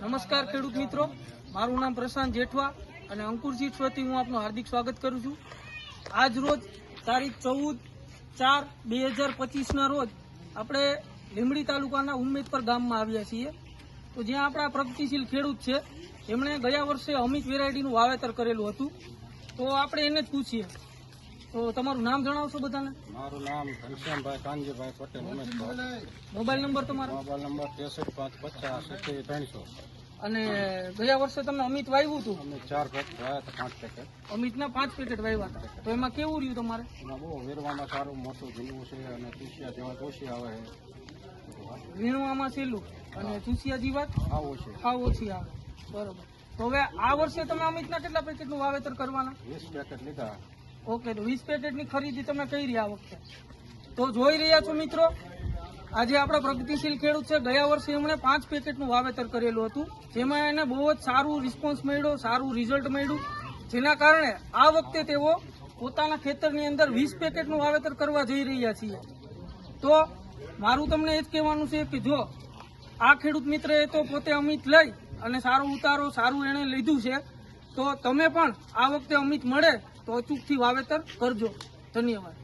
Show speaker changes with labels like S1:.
S1: નમસ્કાર ખેડૂત મિત્રો, મારું નામ પ્રશાંત જેઠવા અને અંકુર સીડ્સ વતી હું આપનું હાર્દિક સ્વાગત કરું છું। આજ રોજ તારીખ 14/4/2025 રોજ આપણે લીંબડી તાલુકાના ઉમ્મેદપર ગામમાં આવ્યા છીએ। તો જ્યાં આપણા પ્રગતિશીલ ખેડૂત છે એમણે ગયા વર્ષે અમિત વેરાયટીનું વાવેતર કરેલું હતું। તો આપણે એને જ પૂછીએ। તો તમારું નામ જણાવશો બધાને?
S2: મારું નામ ઘનશ્યામભાઈ કાનજીભાઈ પટેલ ઉમેશભાઈ।
S1: મોબાઈલ નંબર તમારો?
S2: મોબાઈલ નંબર 63
S1: અને ગયા વર્ષે તમને અમિત વાવ્યું હતું?
S2: અમે 4 પેકેટ વાવ્યા હતા, 5 પેકેટ।
S1: અમિતના 5 પેકેટ વાવ્યા હતા। તો એમાં કેવું રહ્યું તમારે?
S2: એમાં બહુ વીરવામાં સારું મોટું ઝીણવું છે અને તુસિયા જેવા ઓછી આવે છે।
S1: વીણવામાં સહેલું અને ચૂસિયા જીવાત
S2: આવું છે
S1: હાવ ઓછી આવે, બરોબર। તો હવે આ વર્ષે તમે અમિતના કેટલા પેકેટનું વાવેતર કરવાના?
S2: 20 પેકેટ લીધા।
S1: ઓકે, તો 20 પેકેટની ખરીદી તમે કરી આ વખતે? તો જોઈ રહ્યા છો મિત્રો, આજે આપણા પ્રગતિશીલ ખેડૂત છે, ગયા વર્ષે એમણે 5 પેકેટનું વાવેતર કરેલું હતું, જેમાં એને બહુ જ સારું રિસ્પોન્સ મળ્યો, સારું રિઝલ્ટ મળ્યું, જેના કારણે આ વખતે તેઓ પોતાના ખેતરની અંદર 20 પેકેટનું વાવેતર કરવા જઈ રહ્યા છીએ। તો મારું તમને એ જ કહેવાનું છે કે જો આ ખેડૂત મિત્રએ તો પોતે અમિત લઈ અને સારો ઉતારો સારું એણે લીધું છે, તો તમે પણ આ વખતે અમિત મળે તો અચૂકથી વાવેતર કરજો। ધન્યવાદ।